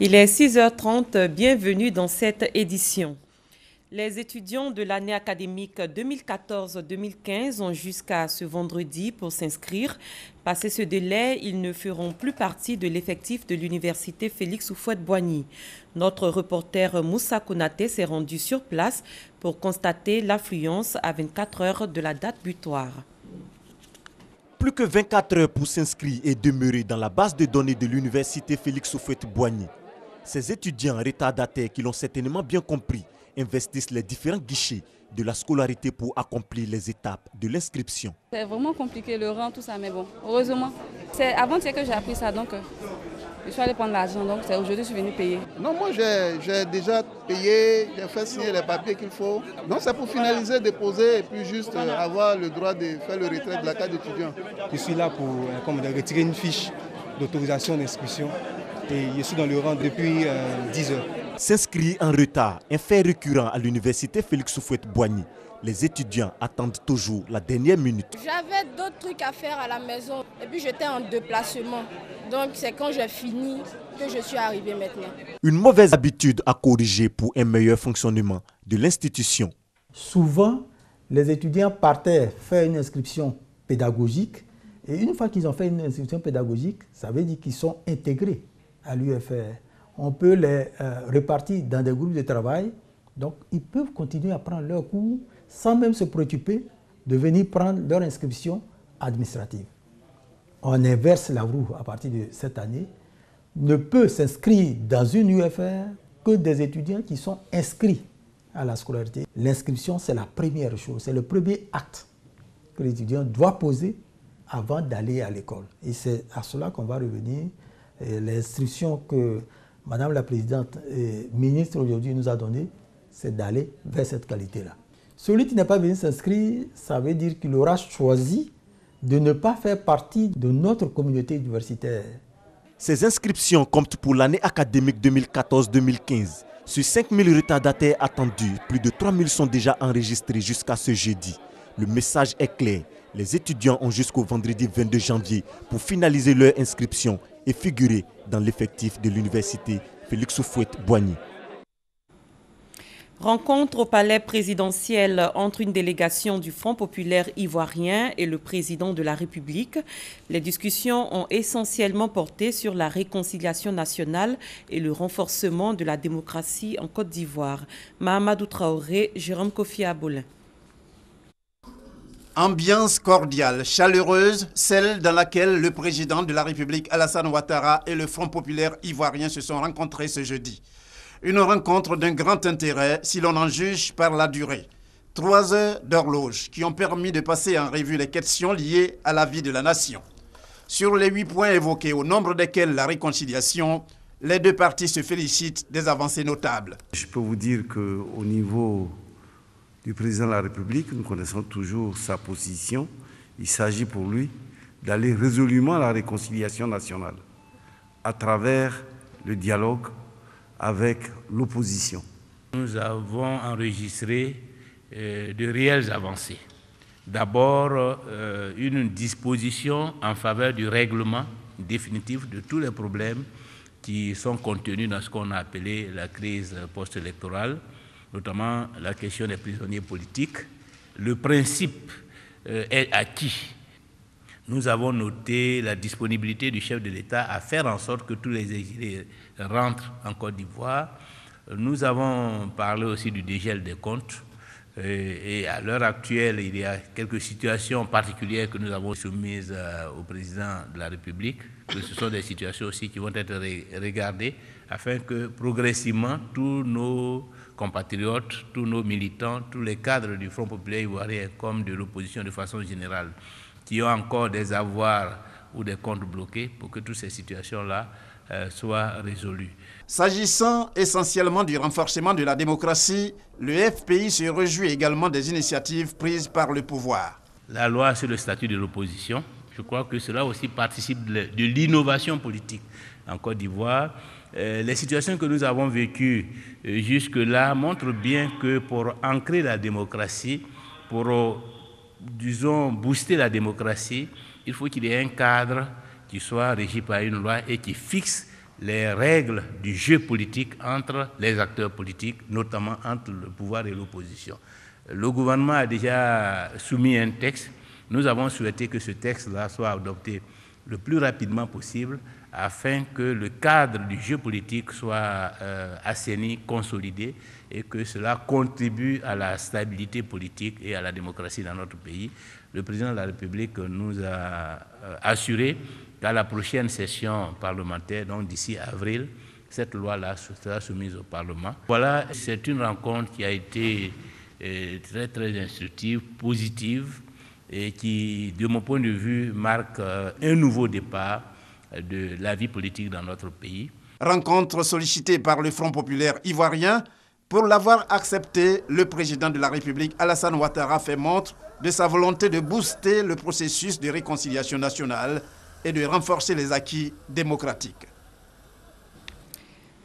Il est 6h30, bienvenue dans cette édition. Les étudiants de l'année académique 2014-2015 ont jusqu'à ce vendredi pour s'inscrire. Passé ce délai, ils ne feront plus partie de l'effectif de l'université Félix Houphouët-Boigny. Notre reporter Moussa Konaté s'est rendu sur place pour constater l'affluence à 24 heures de la date butoir. Plus que 24 heures pour s'inscrire et demeurer dans la base de données de l'université Félix Houphouët-Boigny. Ces étudiants retardataires qui l'ont certainement bien compris investissent les différents guichets de la scolarité pour accomplir les étapes de l'inscription. C'est vraiment compliqué le rang, tout ça, mais bon, heureusement. C'est avant-hier que j'ai appris ça, donc je suis allé prendre l'argent, donc c'est aujourd'hui que je suis venu payer. Non, moi j'ai déjà payé, j'ai fait signer les papiers qu'il faut. Donc c'est pour finaliser, déposer et puis juste avoir le droit de faire le retrait de la carte d'étudiant. Je suis là pour retirer une fiche d'autorisation d'inscription et je suis dans le rang depuis 10 heures. S'inscrire en retard, un fait récurrent à l'université Félix Houphouët-Boigny. Les étudiants attendent toujours la dernière minute. J'avais d'autres trucs à faire à la maison et puis j'étais en déplacement. Donc c'est quand j'ai fini que je suis arrivée maintenant. Une mauvaise habitude à corriger pour un meilleur fonctionnement de l'institution. Souvent, les étudiants partaient faire une inscription pédagogique et une fois qu'ils ont fait une inscription pédagogique, ça veut dire qu'ils sont intégrés à l'UFR. On peut les répartir dans des groupes de travail, donc ils peuvent continuer à prendre leurs cours sans même se préoccuper de venir prendre leur inscription administrative. On inverse la roue à partir de cette année. Ne peut s'inscrire dans une UFR que des étudiants qui sont inscrits à la scolarité. L'inscription, c'est la première chose, c'est le premier acte que l'étudiant doit poser avant d'aller à l'école. Et c'est à cela qu'on va revenir. L'instruction que Madame la Présidente et ministre aujourd'hui nous a donnée, c'est d'aller vers cette qualité-là. Celui qui n'est pas venu s'inscrire, ça veut dire qu'il aura choisi de ne pas faire partie de notre communauté universitaire. Ces inscriptions comptent pour l'année académique 2014-2015. Sur 5 000 retardataires attendus, plus de 3 000 sont déjà enregistrés jusqu'à ce jeudi. Le message est clair. Les étudiants ont jusqu'au vendredi 22 janvier pour finaliser leur inscription et figurer dans l'effectif de l'université Félix Houphouët-Boigny. Rencontre au palais présidentiel entre une délégation du Front populaire ivoirien et le président de la République. Les discussions ont essentiellement porté sur la réconciliation nationale et le renforcement de la démocratie en Côte d'Ivoire. Mahamadou Traoré, Jérôme Kofi Abolin. Ambiance cordiale, chaleureuse, celle dans laquelle le président de la République Alassane Ouattara et le Front populaire ivoirien se sont rencontrés ce jeudi. Une rencontre d'un grand intérêt si l'on en juge par la durée. 3 heures d'horloge qui ont permis de passer en revue les questions liées à la vie de la nation. Sur les 8 points évoqués, au nombre desquels la réconciliation, les deux parties se félicitent des avancées notables. Je peux vous dire qu'au niveau du président de la République, nous connaissons toujours sa position. Il s'agit pour lui d'aller résolument à la réconciliation nationale à travers le dialogue avec l'opposition. Nous avons enregistré de réelles avancées. D'abord, une disposition en faveur du règlement définitif de tous les problèmes qui sont contenus dans ce qu'on a appelé la crise post-électorale, notamment la question des prisonniers politiques. Le principe est acquis. Nous avons noté la disponibilité du chef de l'État à faire en sorte que tous les exilés rentrent en Côte d'Ivoire. Nous avons parlé aussi du dégel des comptes. Et à l'heure actuelle, il y a quelques situations particulières que nous avons soumises au président de la République. Que ce sont des situations aussi qui vont être regardées afin que progressivement tous nos compatriotes, tous nos militants, tous les cadres du Front populaire ivoirien comme de l'opposition de façon générale, qui ont encore des avoirs ou des comptes bloqués, pour que toutes ces situations-là soient résolues. S'agissant essentiellement du renforcement de la démocratie, le FPI se réjouit également des initiatives prises par le pouvoir. La loi sur le statut de l'opposition, je crois que cela aussi participe de l'innovation politique en Côte d'Ivoire. Les situations que nous avons vécues jusque-là montrent bien que pour ancrer la démocratie, pour disons, booster la démocratie, il faut qu'il y ait un cadre qui soit régi par une loi et qui fixe les règles du jeu politique entre les acteurs politiques, notamment entre le pouvoir et l'opposition. Le gouvernement a déjà soumis un texte. Nous avons souhaité que ce texte-là soit adopté le plus rapidement possible afin que le cadre du jeu politique soit assaini, consolidé et que cela contribue à la stabilité politique et à la démocratie dans notre pays. Le président de la République nous a assuré qu'à la prochaine session parlementaire, donc d'ici avril, cette loi-là sera soumise au Parlement. Voilà, c'est une rencontre qui a été très, très instructive, positive, et qui, de mon point de vue, marque un nouveau départ de la vie politique dans notre pays. Rencontre sollicitée par le Front populaire ivoirien. Pour l'avoir accepté, le président de la République, Alassane Ouattara, fait montre de sa volonté de booster le processus de réconciliation nationale et de renforcer les acquis démocratiques.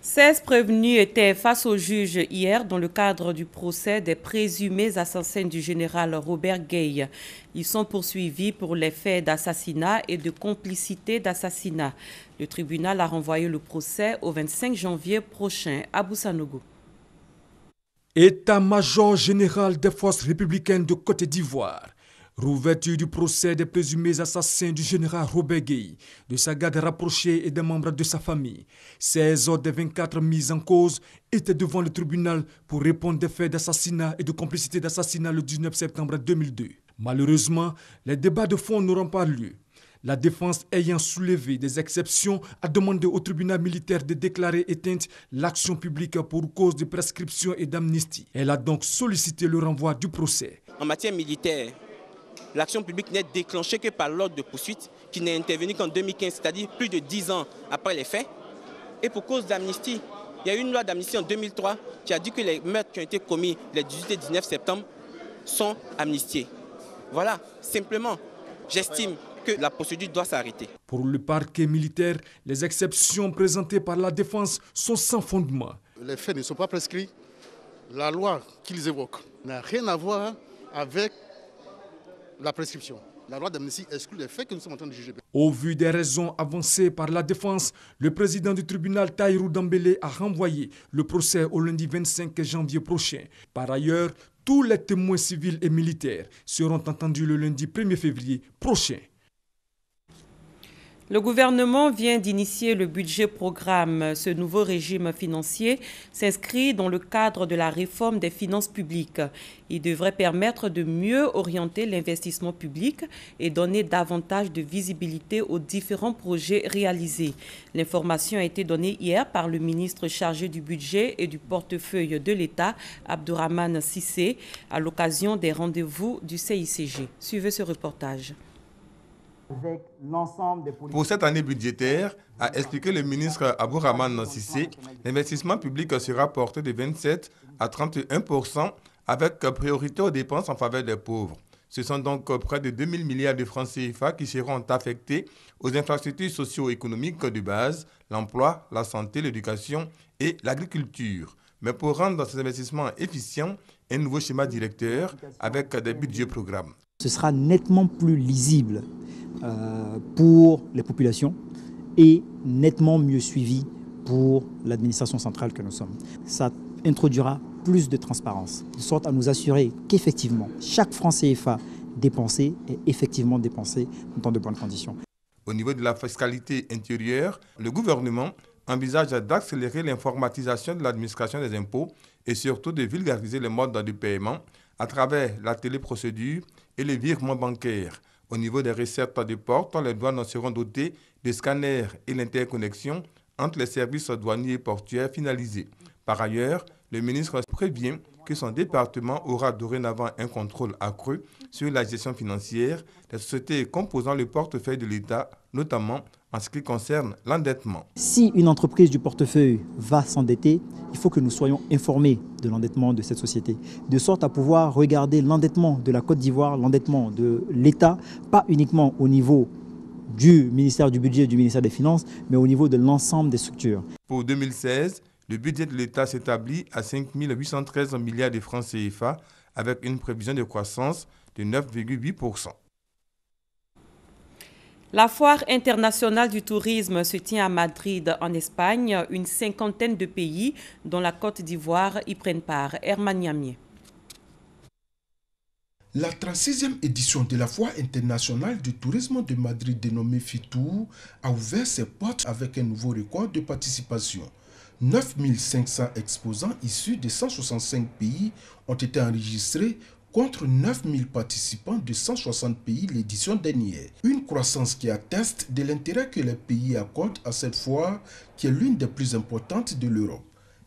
16 prévenus étaient face au juge hier dans le cadre du procès des présumés assassins du général Robert Gueye. Ils sont poursuivis pour les faits d'assassinat et de complicité d'assassinat. Le tribunal a renvoyé le procès au 25 janvier prochain à Boussanogo. État-major général des forces républicaines de Côte d'Ivoire. Rouverture du procès des présumés assassins du général Robert Gueye, de sa garde rapprochée et des membres de sa famille. 16 autres des 24 mises en cause étaient devant le tribunal pour répondre des faits d'assassinat et de complicité d'assassinat le 19 septembre 2002. Malheureusement, les débats de fond n'auront pas lieu. La défense ayant soulevé des exceptions a demandé au tribunal militaire de déclarer éteinte l'action publique pour cause de prescription et d'amnistie. Elle a donc sollicité le renvoi du procès. En matière militaire, l'action publique n'est déclenchée que par l'ordre de poursuite qui n'est intervenu qu'en 2015, c'est-à-dire plus de 10 ans après les faits. Et pour cause d'amnistie, il y a eu une loi d'amnistie en 2003 qui a dit que les meurtres qui ont été commis les 18 et 19 septembre sont amnistiés. Voilà, simplement, j'estime que la procédure doit s'arrêter. Pour le parquet militaire, les exceptions présentées par la défense sont sans fondement. Les faits ne sont pas prescrits. La loi qu'ils évoquent n'a rien à voir avec la prescription. La loi d'amnistie exclut les faits que nous sommes en train de juger. Au vu des raisons avancées par la défense, le président du tribunal Tahirou Dembélé a renvoyé le procès au lundi 25 janvier prochain. Par ailleurs, tous les témoins civils et militaires seront entendus le lundi 1er février prochain. Le gouvernement vient d'initier le budget programme. Ce nouveau régime financier s'inscrit dans le cadre de la réforme des finances publiques. Il devrait permettre de mieux orienter l'investissement public et donner davantage de visibilité aux différents projets réalisés. L'information a été donnée hier par le ministre chargé du budget et du portefeuille de l'État, Abdourahmane Cissé, à l'occasion des rendez-vous du CICG. Suivez ce reportage. Pour cette année budgétaire, a expliqué le ministre Abdourahmane Cissé, l'investissement public sera porté de 27 à 31% avec priorité aux dépenses en faveur des pauvres. Ce sont donc près de 2000 milliards de francs CFA qui seront affectés aux infrastructures socio-économiques de base, l'emploi, la santé, l'éducation et l'agriculture. Mais pour rendre ces investissements efficients, un nouveau schéma directeur avec des budgets programmes. Ce sera nettement plus lisible pour les populations et nettement mieux suivi pour l'administration centrale que nous sommes. Ça introduira plus de transparence, de sorte à nous assurer qu'effectivement, chaque franc CFA dépensé est effectivement dépensé dans de bonnes conditions. Au niveau de la fiscalité intérieure, le gouvernement envisage d'accélérer l'informatisation de l'administration des impôts et surtout de vulgariser les modes de paiement à travers la téléprocédure et les virements bancaires. Au niveau des recettes de porte, les douanes seront dotées de scanners et l'interconnexion entre les services douaniers et portuaires finalisés. Par ailleurs, le ministre prévient que son département aura dorénavant un contrôle accru sur la gestion financière des sociétés composant le portefeuille de l'État, notamment en ce qui concerne l'endettement. Si une entreprise du portefeuille va s'endetter, il faut que nous soyons informés de l'endettement de cette société, de sorte à pouvoir regarder l'endettement de la Côte d'Ivoire, l'endettement de l'État, pas uniquement au niveau du ministère du Budget et du ministère des Finances, mais au niveau de l'ensemble des structures. Pour 2016, le budget de l'État s'établit à 5 813 milliards de francs CFA avec une prévision de croissance de 9,8%. La foire internationale du tourisme se tient à Madrid, en Espagne. Une cinquantaine de pays, dont la Côte d'Ivoire, y prennent part. Herman Niamier. La 36e édition de la Foire internationale du tourisme de Madrid dénommée FITOUR a ouvert ses portes avec un nouveau record de participation. 9500 exposants issus de 165 pays ont été enregistrés contre 9000 participants de 160 pays l'édition dernière. Une croissance qui atteste de l'intérêt que les pays accordent à cette foire qui est l'une des plus importantes de l'Europe.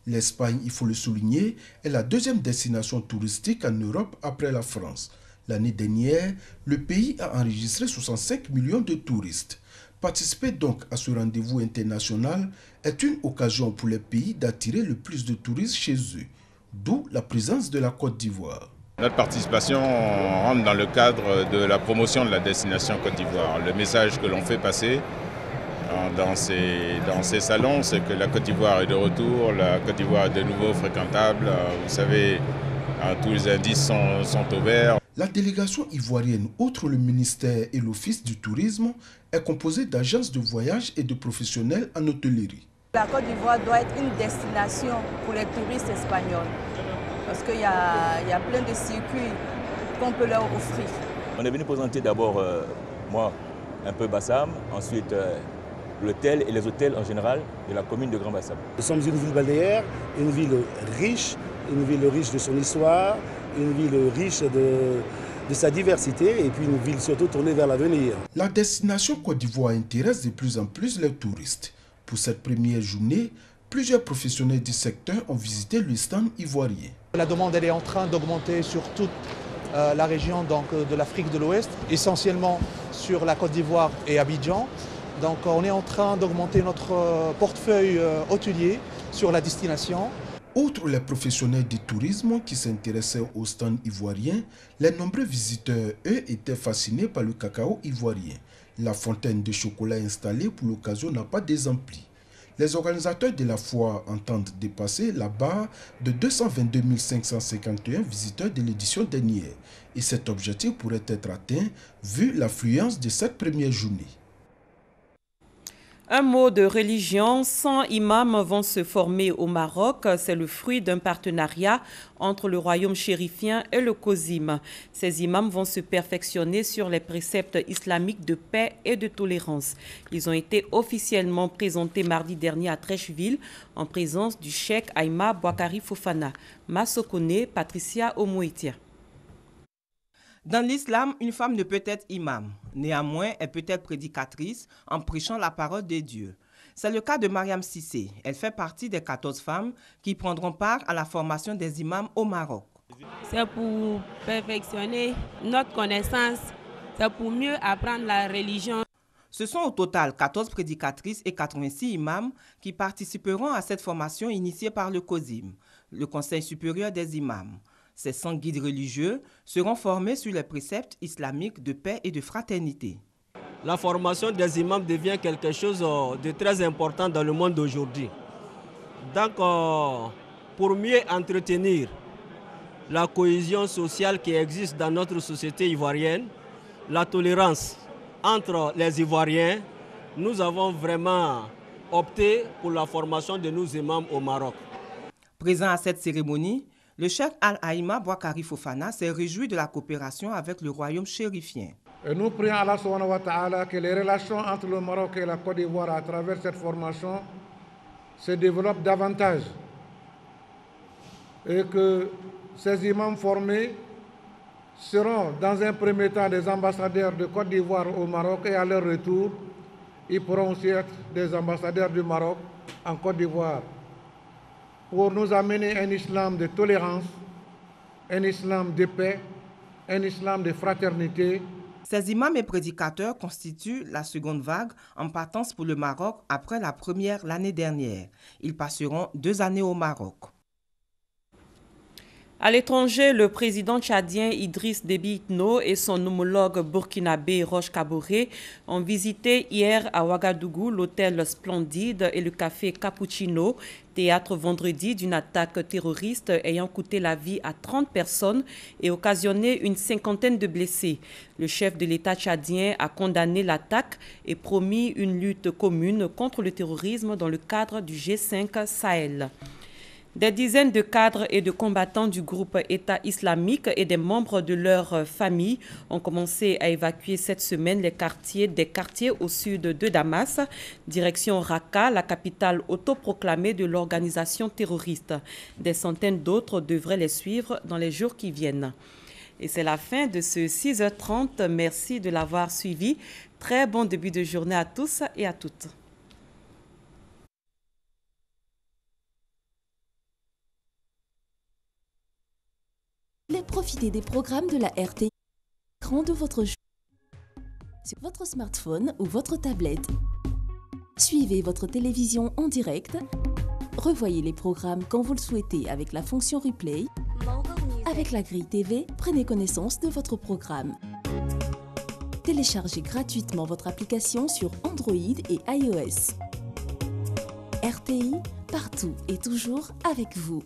L'Espagne, il faut le souligner, est la deuxième destination touristique en Europe après la France. L'année dernière, le pays a enregistré 65 millions de touristes. Participer donc à ce rendez-vous international est une occasion pour les pays d'attirer le plus de touristes chez eux, d'où la présence de la Côte d'Ivoire. Notre participation rentre dans le cadre de la promotion de la destination Côte d'Ivoire. Le message que l'on fait passer dans ces salons, c'est que la Côte d'Ivoire est de retour, la Côte d'Ivoire est de nouveau fréquentable. Vous savez, tous les indices sont au vert. La délégation ivoirienne, outre le ministère et l'Office du tourisme, est composée d'agences de voyage et de professionnels en hôtellerie. La Côte d'Ivoire doit être une destination pour les touristes espagnols. Parce qu'il y a plein de circuits qu'on peut leur offrir. On est venu présenter d'abord, moi, un peu Bassam, ensuite l'hôtel et les hôtels en général de la commune de Grand Bassam. Nous sommes une ville balnéaire, une ville riche de son histoire, une ville riche de sa diversité et puis une ville surtout tournée vers l'avenir. La destination Côte d'Ivoire intéresse de plus en plus les touristes. Pour cette première journée, plusieurs professionnels du secteur ont visité le stand ivoirien. La demande elle est en train d'augmenter sur toute la région de l'Afrique de l'Ouest, essentiellement sur la Côte d'Ivoire et Abidjan. Donc on est en train d'augmenter notre portefeuille hôtelier sur la destination. Outre les professionnels du tourisme qui s'intéressaient au stand ivoirien, les nombreux visiteurs, eux, étaient fascinés par le cacao ivoirien. La fontaine de chocolat installée pour l'occasion n'a pas désempli. Les organisateurs de la foire entendent dépasser la barre de 222 551 visiteurs de l'édition dernière. Et cet objectif pourrait être atteint vu l'affluence de cette première journée. Un mot de religion, 100 imams vont se former au Maroc. C'est le fruit d'un partenariat entre le royaume chérifien et le COSIM. Ces imams vont se perfectionner sur les préceptes islamiques de paix et de tolérance. Ils ont été officiellement présentés mardi dernier à Trècheville en présence du cheikh Aïma Boakari Fofana. Massokone, Patricia Omouetia. Dans l'islam, une femme ne peut être imam. Néanmoins, elle peut être prédicatrice en prêchant la parole de Dieu. C'est le cas de Mariam Sissé. Elle fait partie des 14 femmes qui prendront part à la formation des imams au Maroc. C'est pour perfectionner notre connaissance, c'est pour mieux apprendre la religion. Ce sont au total 14 prédicatrices et 86 imams qui participeront à cette formation initiée par le COSIM, le Conseil supérieur des imams. Ces 100 guides religieux seront formés sur les préceptes islamiques de paix et de fraternité. La formation des imams devient quelque chose de très important dans le monde d'aujourd'hui. Donc, pour mieux entretenir la cohésion sociale qui existe dans notre société ivoirienne, la tolérance entre les Ivoiriens, nous avons vraiment opté pour la formation de nos imams au Maroc. Présent à cette cérémonie, le cheikh Al-Aïma Boakari Fofana s'est réjoui de la coopération avec le royaume chérifien. Et nous prions Allah subhanahu wa ta'ala que les relations entre le Maroc et la Côte d'Ivoire à travers cette formation se développent davantage et que ces imams formés seront dans un premier temps des ambassadeurs de Côte d'Ivoire au Maroc et à leur retour, ils pourront aussi être des ambassadeurs du Maroc en Côte d'Ivoire, pour nous amener un islam de tolérance, un islam de paix, un islam de fraternité. Ces imams et prédicateurs constituent la seconde vague en partance pour le Maroc après la première l'année dernière. Ils passeront 2 années au Maroc. À l'étranger, le président tchadien Idriss Déby Itno et son homologue burkinabé Roch Kaboré ont visité hier à Ouagadougou l'hôtel Splendide et le café Cappuccino, théâtre vendredi d'une attaque terroriste ayant coûté la vie à 30 personnes et occasionné une cinquantaine de blessés. Le chef de l'État tchadien a condamné l'attaque et promis une lutte commune contre le terrorisme dans le cadre du G5 Sahel. Des dizaines de cadres et de combattants du groupe État islamique et des membres de leurs familles ont commencé à évacuer cette semaine des quartiers au sud de Damas, direction Raqqa, la capitale autoproclamée de l'organisation terroriste. Des centaines d'autres devraient les suivre dans les jours qui viennent. Et c'est la fin de ce 6h30. Merci de l'avoir suivi. Très bon début de journée à tous et à toutes. Profitez des programmes de la RTI écran de votre jeu sur votre smartphone ou votre tablette. Suivez votre télévision en direct. Revoyez les programmes quand vous le souhaitez avec la fonction replay. Avec la grille TV, prenez connaissance de votre programme. Téléchargez gratuitement votre application sur Android et iOS. RTI, partout et toujours avec vous.